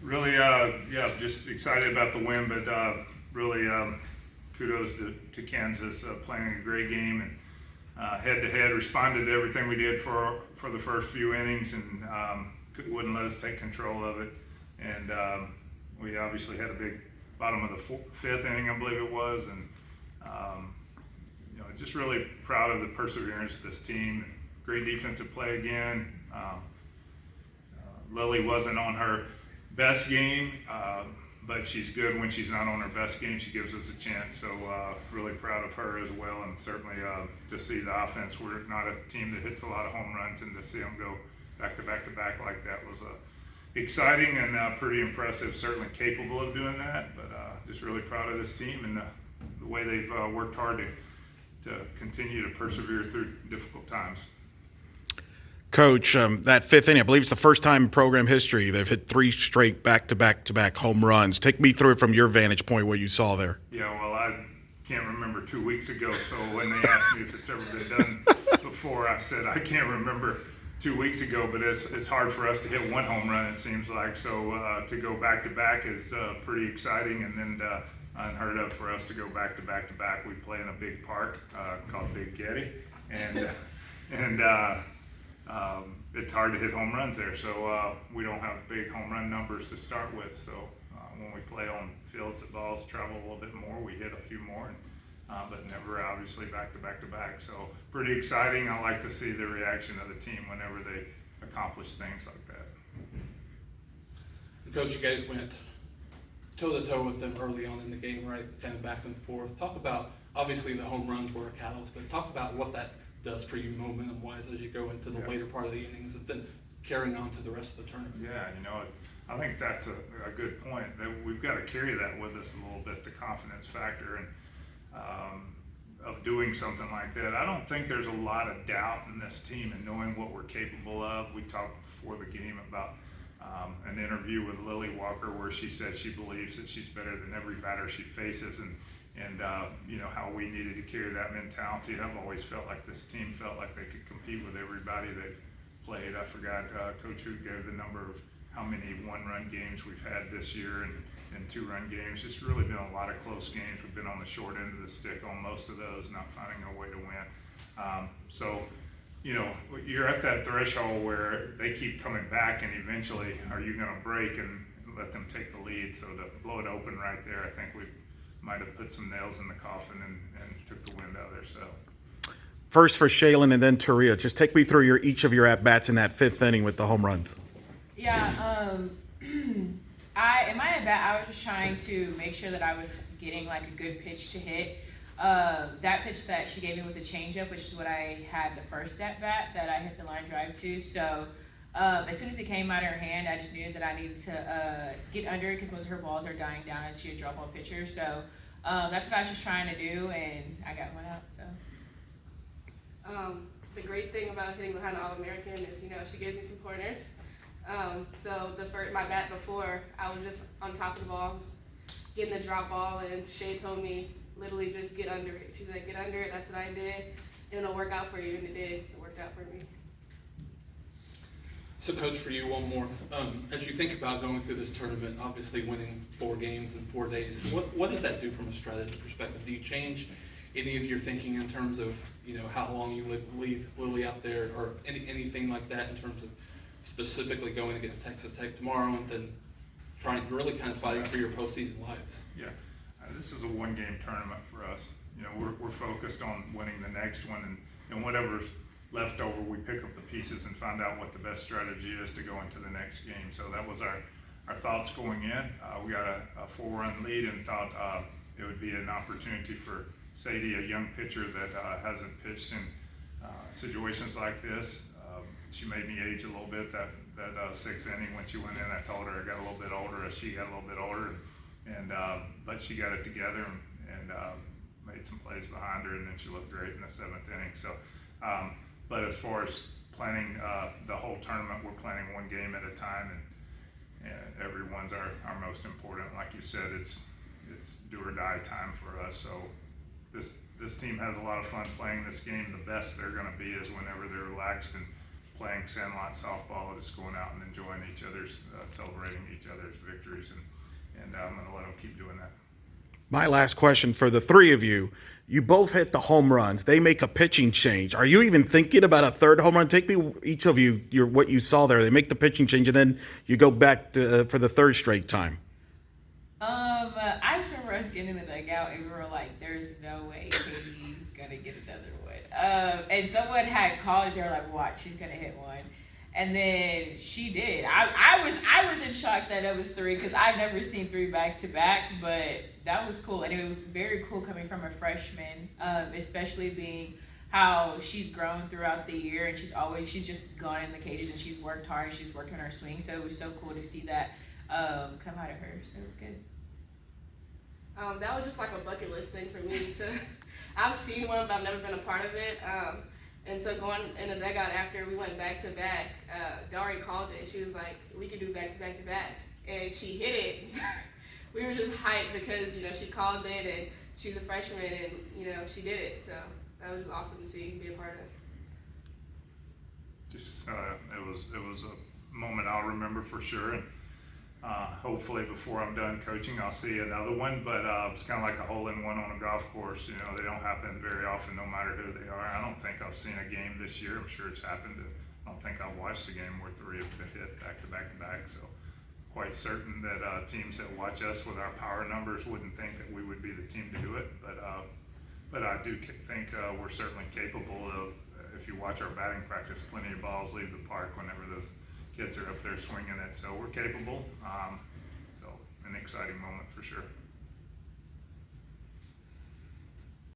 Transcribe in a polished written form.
Really, just excited about the win, but really kudos to Kansas playing a great game and head-to-head responded to everything we did for the first few innings and wouldn't let us take control of it. And we obviously had a big bottom of the fifth inning, I believe it was, and just really proud of the perseverance of this team. Great defensive play again. Lily wasn't on her best game, but she's good when she's not on her best game. She gives us a chance, so really proud of her as well, and certainly to see the offense. We're not a team that hits a lot of home runs, and to see them go back to back to back like that was exciting and pretty impressive. Certainly capable of doing that, but just really proud of this team and the way they've worked hard to continue to persevere through difficult times. Coach, that fifth inning, I believe it's the first time in program history they've hit 3 straight back-to-back home runs. Take me through it from your vantage point, what you saw there. Yeah, well, I can't remember 2 weeks ago, so when they asked me if it's ever been done before, I said I can't remember 2 weeks ago, but it's hard for us to hit 1 home run, it seems like. So to go back-to-back is pretty exciting, and then unheard of for us to go back-to-back. We play in a big park called Big Getty, and it's hard to hit home runs there, so we don't have big home run numbers to start with. So when we play on fields that balls travel a little bit more, we hit a few more, but never obviously back-to-back. So pretty exciting. I like to see the reaction of the team whenever they accomplish things like that. Coach, you guys went toe-to-toe with them early on in the game, right? Kind of back and forth. Talk about, obviously the home runs were a catalyst, but talk about what that does for you momentum-wise as you go into the later part of the innings and then carrying on to the rest of the tournament. Yeah, I think that's a good point. That we've got to carry that with us a little bit, the confidence factor and of doing something like that. I don't think there's a lot of doubt in this team and knowing what we're capable of. We talked before the game about an interview with Lily Walker where she said she believes that she's better than every batter she faces, and how we needed to carry that mentality. I've always felt like this team felt like they could compete with everybody they've played. I forgot Coach Hood gave the number of how many 1-run games we've had this year and 2-run games. It's really been a lot of close games. We've been on the short end of the stick on most of those, not finding a way to win. So you're at that threshold where they keep coming back, and eventually are you going to break and let them take the lead? So to blow it open right there, I think we might have put some nails in the coffin and took the wind out of their sail. First for Shaylon and then Turiya. Just take me through each of your at-bats in that 5th inning with the home runs. Yeah, in my at-bat, I was just trying to make sure that I was getting like a good pitch to hit. That pitch that she gave me was a changeup, which is what I had the first at-bat that I hit the line drive to. So as soon as it came out of her hand, I just knew that I needed to get under it because most of her balls are dying down and she's a drop-ball pitcher. So that's what I was just trying to do, and I got one out. So the great thing about hitting behind the All-American is, she gives me some pointers. So my bat before, I was just on top of the ball, getting the drop ball, and Shay told me literally just get under it. She's like, get under it. That's what I did, and it'll work out for you, and it did. It worked out for me. So, Coach, for you, one more. As you think about going through this tournament, obviously winning 4 games in 4 days, what does that do from a strategy perspective? Do you change any of your thinking in terms of how long you leave Lily out there, or anything like that in terms of specifically going against Texas Tech tomorrow and then really kind of fighting for your postseason lives? Yeah, this is a 1-game tournament for us. We're focused on winning the next one, and whatever's left over, we pick up the pieces and find out what the best strategy is to go into the next game. So that was our thoughts going in. We got a 4-run lead and thought it would be an opportunity for Sadie, a young pitcher that hasn't pitched in situations like this. She made me age a little bit that 6th inning when she went in. I told her I got a little bit older as she got a little bit older, but she got it together and made some plays behind her, and then she looked great in the 7th inning. So, but as far as planning the whole tournament, we're planning 1 game at a time, and everyone's our most important. Like you said, it's do or die time for us. So this team has a lot of fun playing this game. The best they're going to be is whenever they're relaxed and playing sandlot softball, just going out and enjoying each other's, celebrating each other's victories, and I'm going to let them keep doing that. My last question for the three of you. You both hit the home runs. They make a pitching change. Are you even thinking about a third home run? Take me, each of you, what you saw there. They make the pitching change, and then you go back to, for the third straight time. I just remember us getting in the dugout and we were like, "There's no way Katie's gonna get another one." And someone had called it. They were like, "Watch, she's gonna hit one," and then she did. I was in shock that it was 3 because I've never seen 3 back to back, but that was cool, and it was very cool coming from a freshman, especially being how she's grown throughout the year, and she's just gone in the cages and she's worked hard and she's worked on her swing. So it was so cool to see that come out of her. So it was good. That was just like a bucket list thing for me. So I've seen one, but I've never been a part of it. And so going in the dugout after we went back to back, Dari called it. She was like, "We could do back to back to back," and she hit it. We were just hyped because she called it, and she's a freshman, and she did it. So that was just awesome to see and be a part of. Just it was a moment I'll remember for sure, and hopefully before I'm done coaching I'll see another one. But it's kind of like a hole-in-one on a golf course. They don't happen very often, no matter who they are. I don't think I've seen a game this year. I'm sure it's happened. I don't think I've watched a game where 3 have been hit back to back to back. So quite certain that teams that watch us with our power numbers wouldn't think that we would be the team to do it. But I do think we're certainly capable of. If you watch our batting practice, plenty of balls leave the park whenever those kids are up there swinging it. So we're capable. So an exciting moment for sure.